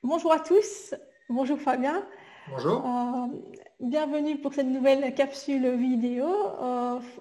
Bonjour à tous, bonjour Fabien. Bonjour. Euh, Bienvenue pour cette nouvelle capsule vidéo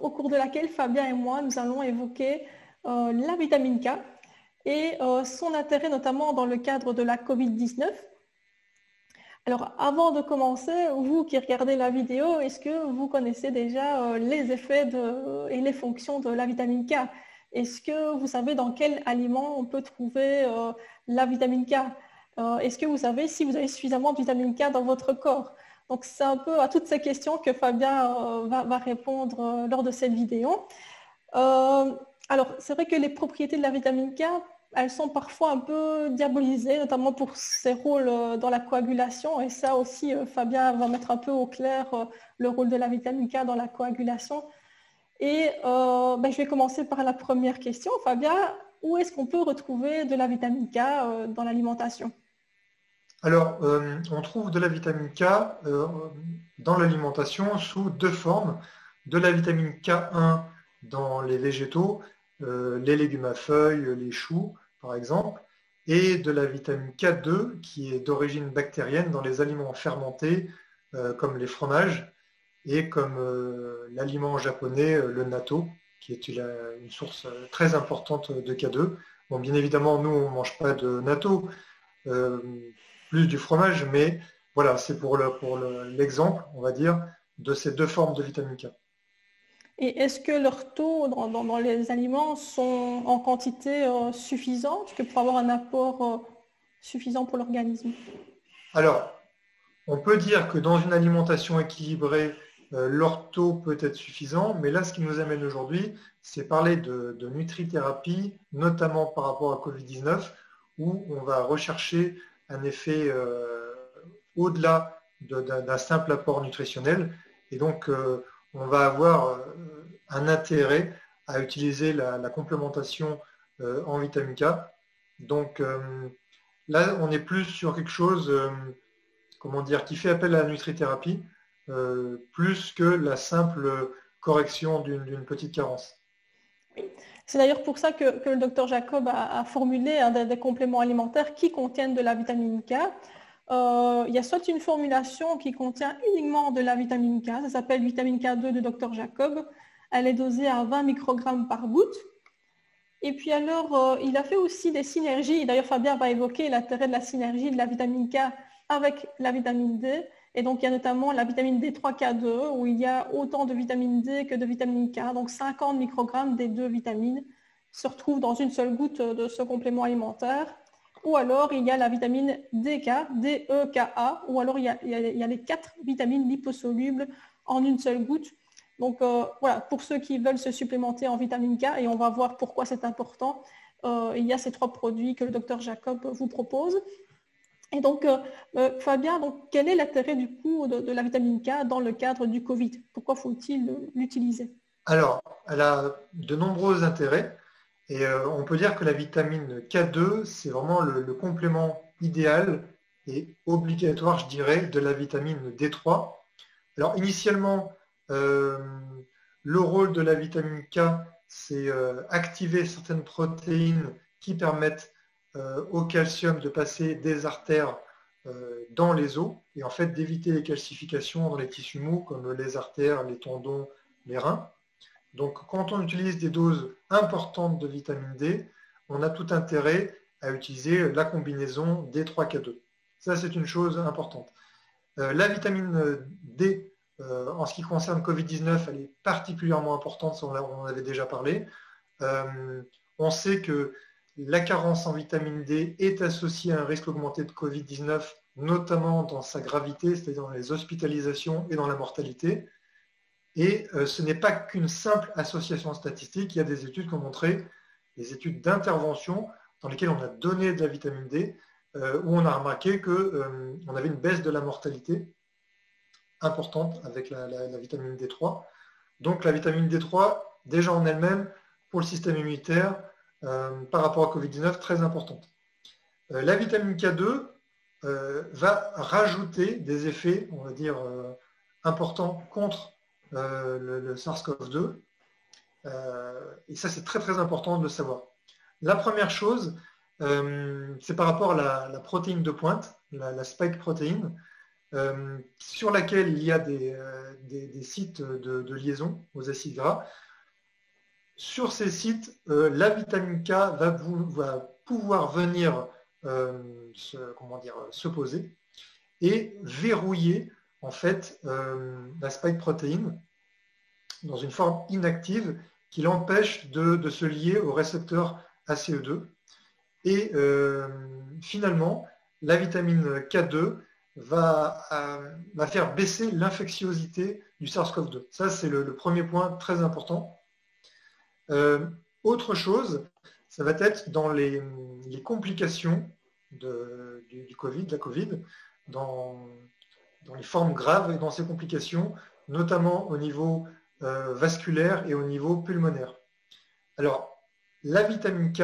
au cours de laquelle Fabien et moi nous allons évoquer la vitamine K et son intérêt notamment dans le cadre de la COVID-19. Alors avant de commencer, vous qui regardez la vidéo, est-ce que vous connaissez déjà les effets et les fonctions de la vitamine K? Est-ce que vous savez dans quel aliment on peut trouver la vitamine K? Est-ce que vous savez si vous avez suffisamment de vitamine K dans votre corps? Donc c'est un peu à toutes ces questions que Fabien va répondre lors de cette vidéo. Euh, alors, c'est vrai que les propriétés de la vitamine K, elles sont parfois un peu diabolisées, notamment pour ses rôles dans la coagulation. Et ça aussi, Fabien va mettre un peu au clair le rôle de la vitamine K dans la coagulation. Et je vais commencer par la première question. Fabien, où est-ce qu'on peut retrouver de la vitamine K dans l'alimentation? Alors, on trouve de la vitamine K dans l'alimentation sous deux formes. De la vitamine K1 dans les végétaux, les légumes à feuilles, les choux par exemple, et de la vitamine K2 qui est d'origine bactérienne dans les aliments fermentés comme les fromages et comme l'aliment japonais, le natto, qui est une source très importante de K2. Bon, bien évidemment, nous, on ne mange pas de natto, euh, plus du fromage, mais voilà, c'est pour l'exemple, on va dire, de ces deux formes de vitamine K. Et est-ce que leurs taux dans les aliments sont en quantité suffisante pour avoir un apport suffisant pour l'organisme? Alors, on peut dire que dans une alimentation équilibrée, l'ortho peut être suffisant, mais là, ce qui nous amène aujourd'hui, c'est parler de nutrithérapie, notamment par rapport à Covid-19, où on va rechercher un effet au-delà d'un simple apport nutritionnel. Et donc, on va avoir un intérêt à utiliser la complémentation en vitamine K. Donc, là, on est plus sur quelque chose comment dire, qui fait appel à la nutrithérapie, plus que la simple correction d'une petite carence. C'est d'ailleurs pour ça que le docteur Jacob a formulé des compléments alimentaires qui contiennent de la vitamine K. Il y a soit une formulation qui contient uniquement de la vitamine K, ça s'appelle vitamine K2 de docteur Jacob. Elle est dosée à 20 microgrammes par goutte. Et puis alors, il a fait aussi des synergies. D'ailleurs, Fabien va évoquer l'intérêt de la synergie de la vitamine K avec la vitamine D. Et donc, il y a notamment la vitamine D3K2, où il y a autant de vitamine D que de vitamine K. Donc, 50 microgrammes des deux vitamines se retrouvent dans une seule goutte de ce complément alimentaire. Ou alors, il y a la vitamine DK, DEKA, ou alors il y a les 4 vitamines liposolubles en une seule goutte. Donc voilà, pour ceux qui veulent se supplémenter en vitamine K, et on va voir pourquoi c'est important, il y a ces trois produits que le docteur Jacob vous propose. Et donc, Fabien, donc, quel est l'intérêt du coup de la vitamine K dans le cadre du Covid? Pourquoi faut-il l'utiliser? Alors, elle a de nombreux intérêts et on peut dire que la vitamine K2, c'est vraiment le complément idéal et obligatoire, je dirais, de la vitamine D3. Alors, initialement, euh, le rôle de la vitamine K, c'est activer certaines protéines qui permettent au calcium de passer des artères dans les os et en fait d'éviter les calcifications dans les tissus mous comme les artères, les tendons, les reins. Donc quand on utilise des doses importantes de vitamine D, on a tout intérêt à utiliser la combinaison D3K2. Ça, c'est une chose importante. La vitamine D, en ce qui concerne Covid-19, elle est particulièrement importante, on en avait déjà parlé. On sait que la carence en vitamine D est associée à un risque augmenté de Covid-19, notamment dans sa gravité, c'est-à-dire dans les hospitalisations et dans la mortalité. Et ce n'est pas qu'une simple association statistique, il y a des études qui ont montré, des études d'intervention dans lesquelles on a donné de la vitamine D, où on a remarqué qu'on avait une baisse de la mortalité importante avec la vitamine D3. Donc la vitamine D3, déjà en elle-même, pour le système immunitaire, par rapport à Covid-19, très importante. La vitamine K2 va rajouter des effets, on va dire, importants contre le SARS-CoV-2. Et ça, c'est très très important de le savoir. La première chose, c'est par rapport à la protéine de pointe, la spike protéine, sur laquelle il y a des sites de liaison aux acides gras. Sur ces sites, la vitamine K va pouvoir venir se poser et verrouiller en fait la spike protéine dans une forme inactive qui l'empêche de se lier au récepteur ACE2. Et finalement, la vitamine K2 va faire baisser l'infectiosité du SARS-CoV-2. Ça, c'est le premier point très important. Autre chose, ça va être dans les complications du Covid, de la Covid, dans les formes graves et dans ces complications, notamment au niveau vasculaire et au niveau pulmonaire. Alors, la vitamine K,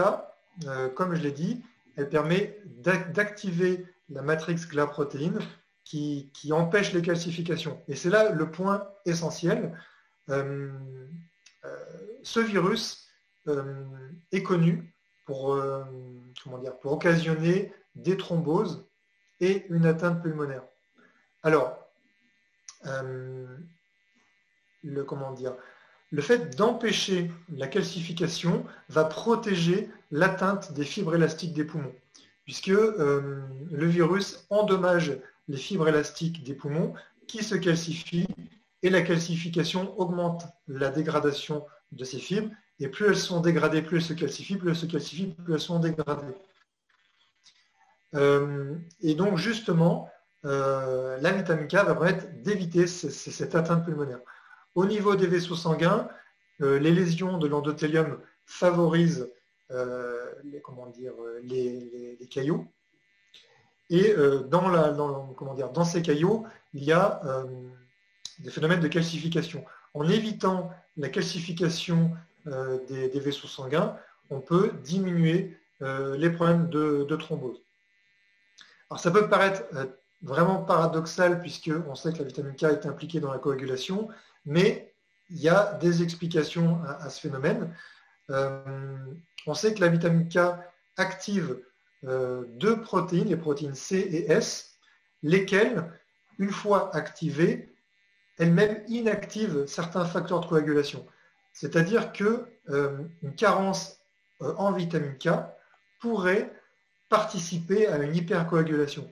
comme je l'ai dit, elle permet d'activer la matrix GLA-protéine qui empêche les calcifications. Et c'est là le point essentiel. Ce virus est connu pour occasionner des thromboses et une atteinte pulmonaire. Alors, le fait d'empêcher la calcification va protéger l'atteinte des fibres élastiques des poumons, puisque le virus endommage les fibres élastiques des poumons qui se calcifient, et la calcification augmente la dégradation de ces fibres, et plus elles sont dégradées, plus elles se calcifient, plus elles se calcifient, plus elles sont dégradées. Et donc justement, la vitamine K va permettre d'éviter cette atteinte pulmonaire. Au niveau des vaisseaux sanguins, les lésions de l'endothélium favorisent les caillots. Et dans ces caillots, il y a des phénomènes de calcification. En évitant la calcification des vaisseaux sanguins, on peut diminuer les problèmes de thrombose. Alors ça peut paraître vraiment paradoxal puisqu'on sait que la vitamine K est impliquée dans la coagulation, mais il y a des explications à ce phénomène. On sait que la vitamine K active deux protéines, les protéines C et S, lesquelles, une fois activées, elles-mêmes inactivent certains facteurs de coagulation. C'est-à-dire qu'une carence en vitamine K pourrait participer à une hypercoagulation.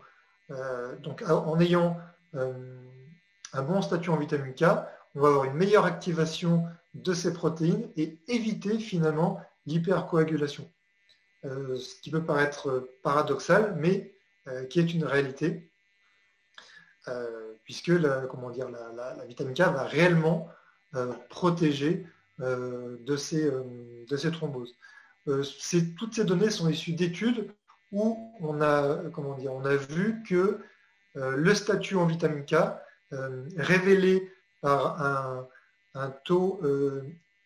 Donc en ayant un bon statut en vitamine K, on va avoir une meilleure activation de ces protéines et éviter finalement l'hypercoagulation. Ce qui peut paraître paradoxal, mais qui est une réalité, puisque la vitamine K va réellement protéger de ces thromboses. Toutes ces données sont issues d'études où on a vu que le statut en vitamine K révélé par un taux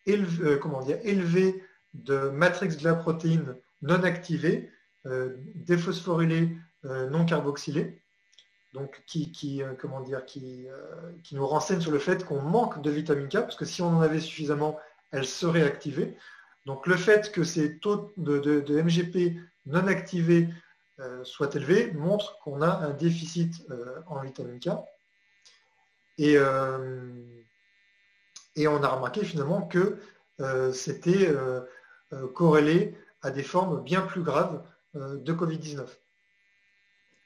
élevé de matrix GLA-protéines non activées, déphosphorylées non carboxylées, donc qui nous renseigne sur le fait qu'on manque de vitamine K, parce que si on en avait suffisamment, elle serait activée. Donc le fait que ces taux de MGP non activés soient élevés montre qu'on a un déficit en vitamine K. Et on a remarqué finalement que c'était corrélé à des formes bien plus graves de Covid-19.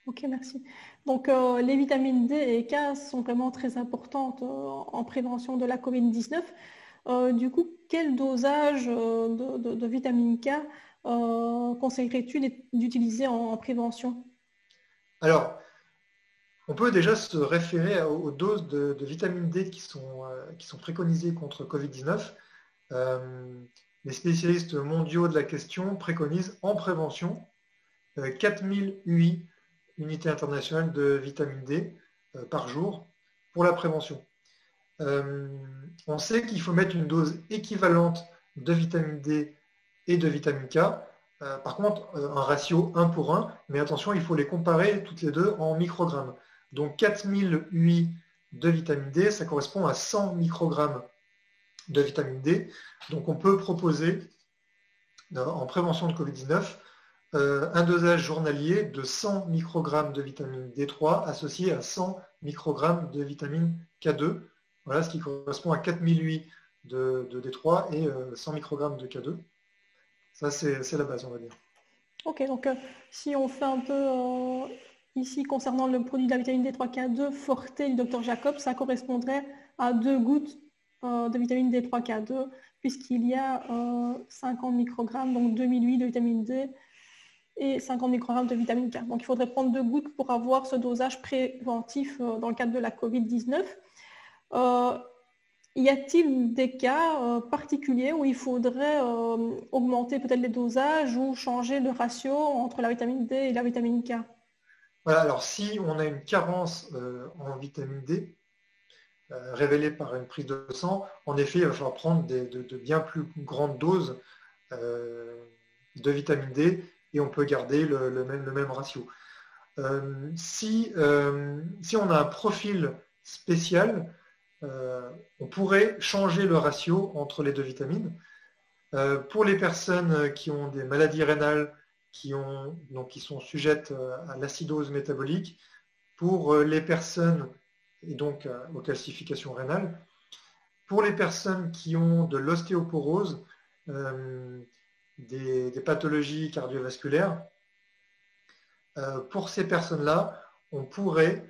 Ok, merci. Donc, les vitamines D et K sont vraiment très importantes en prévention de la Covid-19. Du coup, quel dosage de vitamine K conseillerais-tu d'utiliser en prévention? Alors, on peut déjà se référer aux doses de vitamine D qui sont préconisées contre Covid-19. Les spécialistes mondiaux de la question préconisent en prévention 4000 UI, unités internationales de vitamine D par jour pour la prévention. On sait qu'il faut mettre une dose équivalente de vitamine D et de vitamine K. Par contre, un ratio 1 pour 1, mais attention, il faut les comparer toutes les deux en microgrammes. Donc 4000 UI de vitamine D, ça correspond à 100 microgrammes de vitamine D. Donc on peut proposer en prévention de Covid-19 un dosage journalier de 100 microgrammes de vitamine D3 associé à 100 microgrammes de vitamine K2. Voilà ce qui correspond à 4008 de D3 et 100 microgrammes de K2. Ça, c'est la base, on va dire. Ok, donc si on fait un peu ici concernant le produit de la vitamine D3K2 Forte du Dr Jacob, ça correspondrait à 2 gouttes de vitamine D3K2 puisqu'il y a 50 microgrammes, donc 2008 de vitamine D et 50 microgrammes de vitamine K. Donc il faudrait prendre 2 gouttes pour avoir ce dosage préventif dans le cadre de la COVID-19. Y a-t-il des cas particuliers où il faudrait augmenter peut-être les dosages ou changer le ratio entre la vitamine D et la vitamine K? Voilà, alors si on a une carence en vitamine D, révélée par une prise de sang, en effet, il va falloir prendre de bien plus grandes doses de vitamine D et on peut garder le même ratio. Si on a un profil spécial, on pourrait changer le ratio entre les deux vitamines. Pour les personnes qui ont des maladies rénales, qui sont sujettes à l'acidose métabolique, pour les personnes et donc aux calcifications rénales, pour les personnes qui ont de l'ostéoporose, des pathologies cardiovasculaires, pour ces personnes-là, on pourrait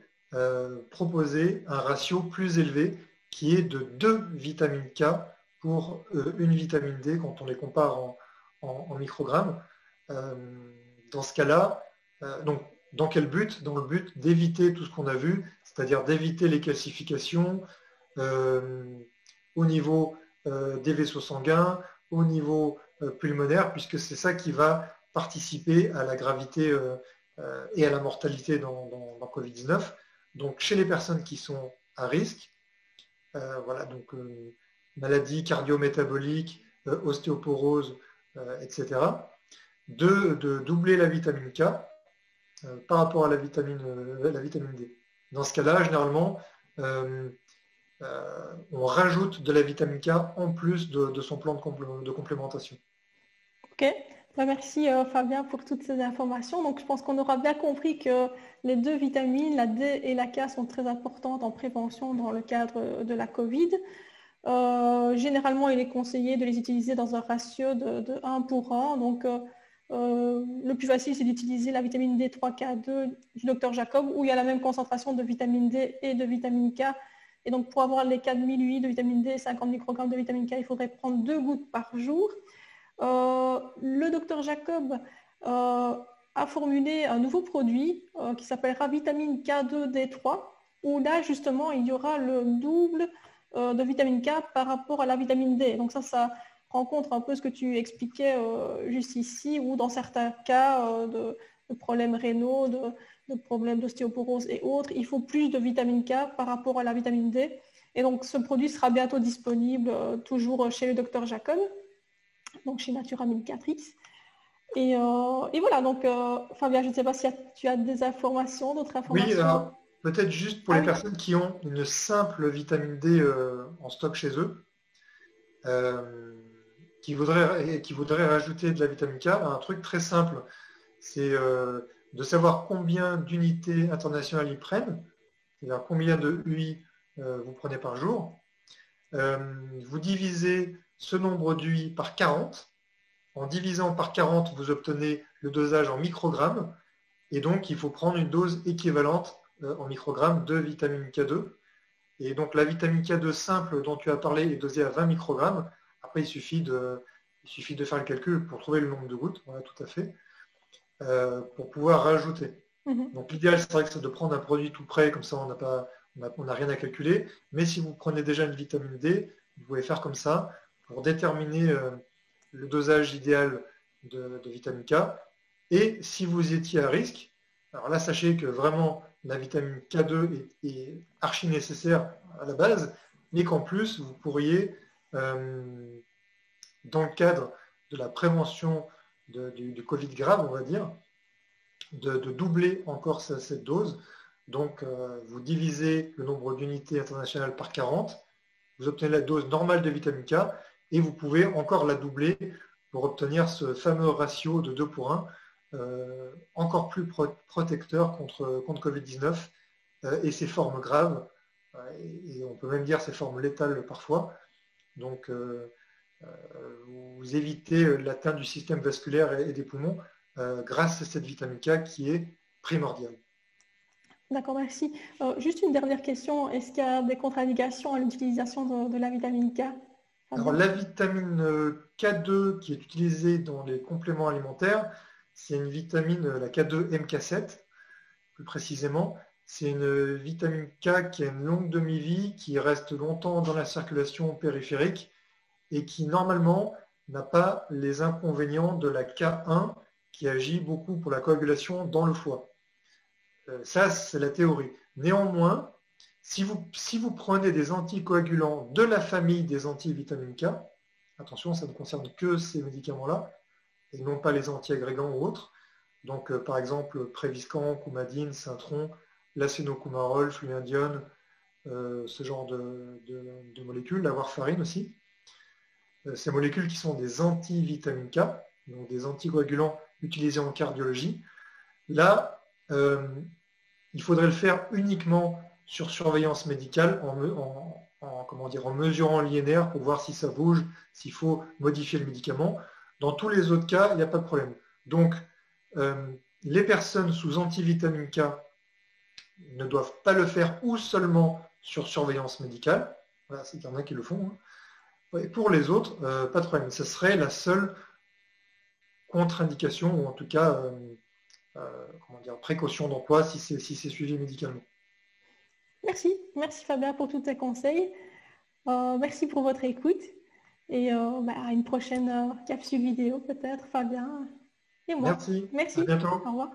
proposer un ratio plus élevé qui est de 2 vitamines K pour une vitamine D quand on les compare en microgrammes. Dans ce cas-là, donc dans quel but? Dans le but d'éviter tout ce qu'on a vu, c'est-à-dire d'éviter les calcifications au niveau des vaisseaux sanguins, au niveau pulmonaire, puisque c'est ça qui va participer à la gravité et à la mortalité dans Covid-19. Donc chez les personnes qui sont à risque, voilà, donc maladies cardio-métaboliques, ostéoporose, etc., de doubler la vitamine K par rapport à la vitamine D. Dans ce cas-là, généralement, on rajoute de la vitamine K en plus de son plan de complémentation. Ok, merci Fabien pour toutes ces informations. Donc je pense qu'on aura bien compris que les 2 vitamines, la D et la K, sont très importantes en prévention dans le cadre de la Covid. Généralement, il est conseillé de les utiliser dans un ratio de 1 pour 1. Donc le plus facile, c'est d'utiliser la vitamine D3K2 du Dr Jacob, où il y a la même concentration de vitamine D et de vitamine K. Et donc, pour avoir les 4008 de vitamine D et 50 microgrammes de vitamine K, il faudrait prendre 2 gouttes par jour. Le Dr Jacob a formulé un nouveau produit qui s'appellera vitamine K2D3, où là, justement, il y aura le double de vitamine K par rapport à la vitamine D. Donc ça rencontre un peu ce que tu expliquais juste ici, où dans certains cas de problèmes rénaux, de problèmes d'ostéoporose et autres, il faut plus de vitamine K par rapport à la vitamine D. Et donc ce produit sera bientôt disponible toujours chez le Dr Jacob, donc chez Natura Medicatrix. Et voilà, donc Fabien, je ne sais pas si tu as des informations, d'autres informations. Oui, alors peut-être juste pour les personnes qui ont une simple vitamine D en stock chez eux, qui voudraient rajouter de la vitamine K, un truc très simple, c'est de savoir combien d'unités internationales ils prennent, c'est-à-dire combien de UI vous prenez par jour. Vous divisez ce nombre d'UI par 40. En divisant par 40, vous obtenez le dosage en microgrammes. Et donc, il faut prendre une dose équivalente en microgrammes de vitamine K2. Et donc, la vitamine K2 simple dont tu as parlé est dosée à 20 microgrammes. Après, il suffit de faire le calcul pour trouver le nombre de gouttes. Voilà, tout à fait. Pour pouvoir rajouter. Donc, l'idéal, c'est vrai que c'est de prendre un produit tout prêt, comme ça, on n'a rien à calculer. Mais si vous prenez déjà une vitamine D, vous pouvez faire comme ça pour déterminer le dosage idéal de vitamine K. Et si vous étiez à risque, alors là, sachez que vraiment, la vitamine K2 est archi nécessaire à la base, mais qu'en plus, vous pourriez, dans le cadre de la prévention du Covid grave, on va dire, de doubler encore cette dose. Donc, vous divisez le nombre d'unités internationales par 40, vous obtenez la dose normale de vitamine K, et vous pouvez encore la doubler pour obtenir ce fameux ratio de 2 pour 1 encore plus protecteur contre Covid-19 et ses formes graves, et on peut même dire ses formes létales parfois. Donc, vous évitez l'atteinte du système vasculaire et des poumons grâce à cette vitamine K qui est primordiale. D'accord, merci. Juste une dernière question. Est-ce qu'il y a des contre-indications à l'utilisation de la vitamine K? Alors, la vitamine K2 qui est utilisée dans les compléments alimentaires, c'est une vitamine, la K2-MK7, plus précisément. C'est une vitamine K qui a une longue demi-vie, qui reste longtemps dans la circulation périphérique et qui, normalement, n'a pas les inconvénients de la K1 qui agit beaucoup pour la coagulation dans le foie. Ça, c'est la théorie. Néanmoins, si vous prenez des anticoagulants de la famille des antivitamines K, attention, ça ne concerne que ces médicaments-là, et non pas les antiagrégants ou autres. Donc, par exemple, Préviscan, Coumadine, Cintron, l'acénocumarol, Fluindione, ce genre de molécules, la warfarine aussi. Ces molécules qui sont des antivitamines K, donc des anticoagulants utilisés en cardiologie. Là, il faudrait le faire uniquement sur surveillance médicale en mesurant l'INR pour voir si ça bouge, s'il faut modifier le médicament. Dans tous les autres cas, il n'y a pas de problème. Donc, les personnes sous antivitamine K ne doivent pas le faire ou seulement sur surveillance médicale. Voilà, c'est qu'il y en a qui le font. Hein. Et pour les autres, pas de problème. Ce serait la seule contre-indication, ou en tout cas précaution d'emploi si c'est suivi médicalement. Merci Fabien pour tous tes conseils. Merci pour votre écoute et à une prochaine capsule vidéo peut-être Fabien et moi. Merci. Merci. À bientôt. Au revoir.